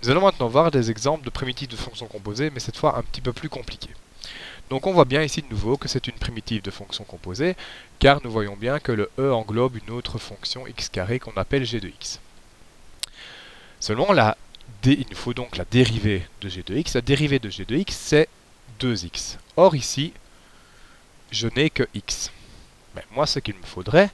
Nous allons maintenant voir des exemples de primitives de fonctions composées, mais cette fois un petit peu plus compliquées. Donc on voit bien ici de nouveau que c'est une primitive de fonction composée, car nous voyons bien que le e englobe une autre fonction x carré qu'on appelle g de x. Seulement, il nous faut donc la dérivée de g de x. La dérivée de g de x, c'est 2x. Or ici, je n'ai que x. Mais moi, ce qu'il me faudrait,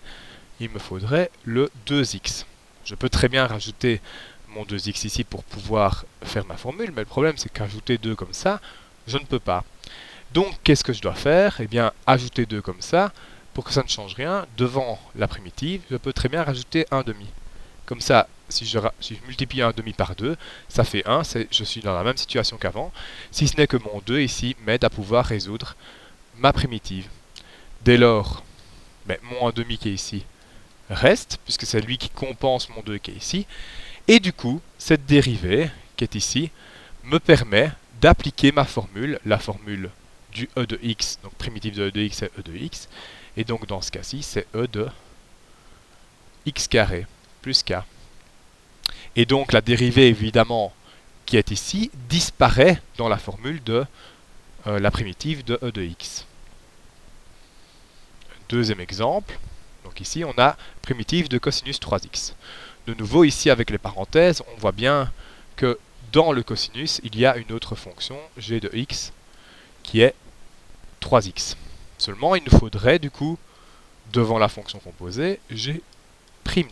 il me faudrait le 2x. Je peux très bien rajouter mon 2x ici pour pouvoir faire ma formule, mais le problème c'est qu'ajouter 2 comme ça, je ne peux pas. Donc qu'est-ce que je dois faire? Eh bien, ajouter 2 comme ça, pour que ça ne change rien, devant la primitive, je peux très bien rajouter 1 demi. Comme ça, si je multiplie 1 demi par 2, ça fait 1, je suis dans la même situation qu'avant, si ce n'est que mon 2 ici m'aide à pouvoir résoudre ma primitive. Dès lors, mon 1 demi qui est ici reste, puisque c'est lui qui compense mon 2 qui est ici, et du coup, cette dérivée, qui est ici, me permet d'appliquer ma formule, la formule du e de x, donc primitive de e de x c'est e de x, et donc dans ce cas-ci, c'est e de x carré plus k. Et donc la dérivée, évidemment, qui est ici, disparaît dans la formule de la primitive de e de x. Deuxième exemple, donc ici on a primitive de cosinus 3x. De nouveau, ici avec les parenthèses, on voit bien que dans le cosinus, il y a une autre fonction, g de x, qui est 3x. Seulement, il nous faudrait du coup, devant la fonction composée, g'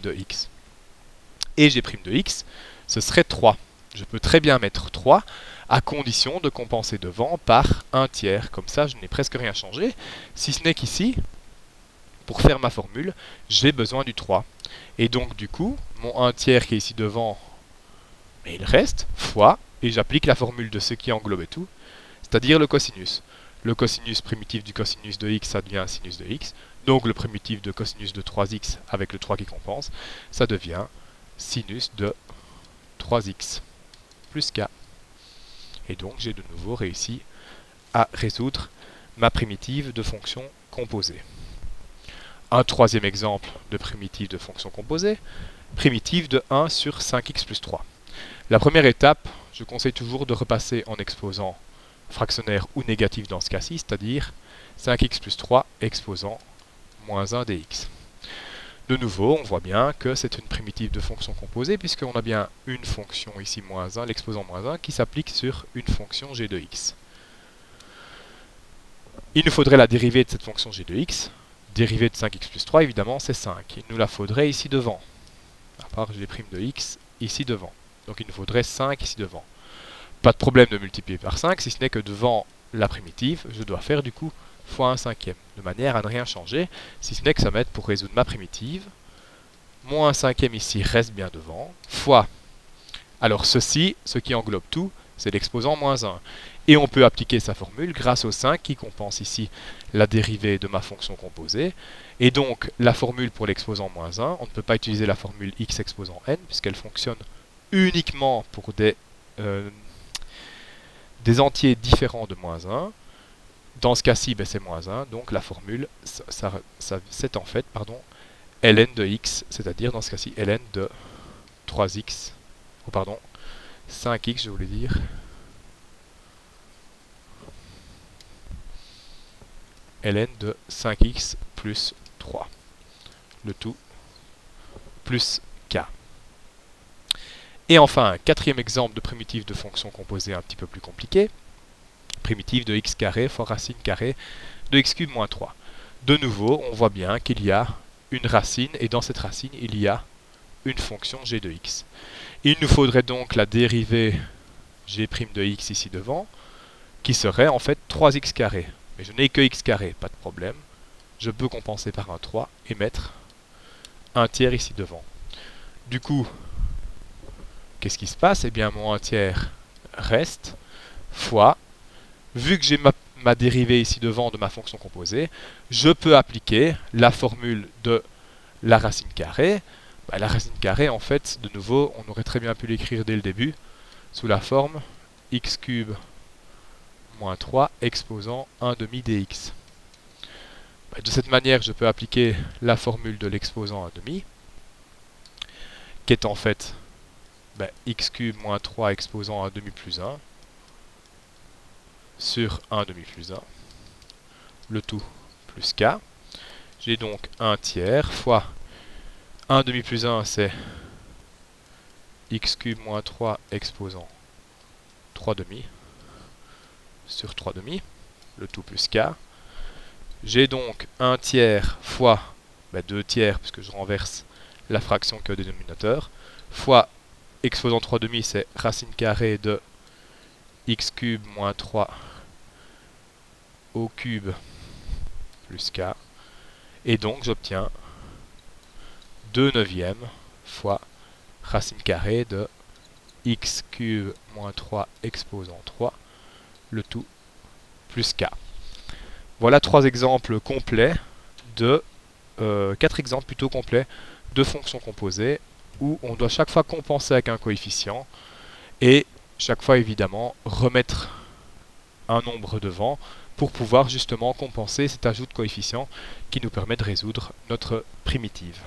de x. Et g' de x, ce serait 3. Je peux très bien mettre 3, à condition de compenser devant par 1 tiers. Comme ça, je n'ai presque rien changé, si ce n'est qu'ici, pour faire ma formule, j'ai besoin du 3. Et donc, du coup, mon 1 tiers qui est ici devant, mais il reste, fois, et j'applique la formule de ce qui englobe et tout, c'est-à-dire le cosinus. Le cosinus primitif du cosinus de x, ça devient sinus de x. Donc, le primitif de cosinus de 3x avec le 3 qui compense, ça devient sinus de 3x plus k. Et donc, j'ai de nouveau réussi à résoudre ma primitive de fonction composée. Un troisième exemple de primitive de fonction composée, primitive de 1 sur 5x plus 3. La première étape, je conseille toujours de repasser en exposant fractionnaire ou négatif dans ce cas-ci, c'est-à-dire 5x plus 3 exposant moins 1 dx. De nouveau, on voit bien que c'est une primitive de fonction composée, puisqu'on a bien une fonction ici moins 1, l'exposant moins 1, qui s'applique sur une fonction g de x. Il nous faudrait la dérivée de cette fonction g de x. Dérivée de 5x plus 3, évidemment, c'est 5. Il nous la faudrait ici devant, à part g' de x ici devant. Donc il nous faudrait 5 ici devant. Pas de problème de multiplier par 5, si ce n'est que devant la primitive, je dois faire du coup fois 1 cinquième, de manière à ne rien changer, si ce n'est que ça m'aide pour résoudre ma primitive. Moins 1 cinquième ici reste bien devant, fois, alors ceci, ce qui englobe tout, c'est l'exposant moins 1. Et on peut appliquer sa formule grâce au 5 qui compense ici la dérivée de ma fonction composée. Et donc, la formule pour l'exposant moins 1, on ne peut pas utiliser la formule x exposant n, puisqu'elle fonctionne uniquement pour des entiers différents de moins 1. Dans ce cas-ci, c'est moins 1, donc la formule, c'est en fait ln de x, c'est-à-dire dans ce cas-ci ln de 3x, 5x je voulais dire, ln de 5x plus 3, le tout plus k. Et enfin, un quatrième exemple de primitive de fonction composée un petit peu plus compliqué, primitive de x carré fois racine carrée de x cube moins 3. De nouveau, on voit bien qu'il y a une racine, et dans cette racine, il y a une fonction g de x. Il nous faudrait donc la dérivée g' de x ici devant, qui serait en fait 3x carré. Mais je n'ai que x carré, pas de problème. Je peux compenser par un 3 et mettre un tiers ici devant. Du coup, qu'est-ce qui se passe? Eh bien, mon 1 tiers reste, fois, vu que j'ai ma dérivée ici devant de ma fonction composée, je peux appliquer la formule de la racine carrée. La racine carrée, en fait, de nouveau, on aurait très bien pu l'écrire dès le début, sous la forme x cube moins 3 exposant 1 demi dx. De cette manière, je peux appliquer la formule de l'exposant 1 demi, qui est en fait x cube moins 3 exposant 1 demi plus 1 sur 1 demi plus 1, le tout plus k. J'ai donc 1 tiers fois 1 demi plus 1, c'est x cube moins 3 exposant 3 demi sur 3 demi, le tout plus k. J'ai donc 1 tiers fois 2 tiers, puisque je renverse la fraction qui est au dénominateur, fois exposant 3 demi, c'est racine carrée de x cube moins 3 au cube plus k. Et donc j'obtiens 2 neuvièmes fois racine carrée de x cube moins 3 exposant 3, le tout plus k. Voilà 3 exemples complets de 4 exemples plutôt complets de fonctions composées où on doit chaque fois compenser avec un coefficient et chaque fois évidemment remettre un nombre devant pour pouvoir justement compenser cet ajout de coefficient qui nous permet de résoudre notre primitive.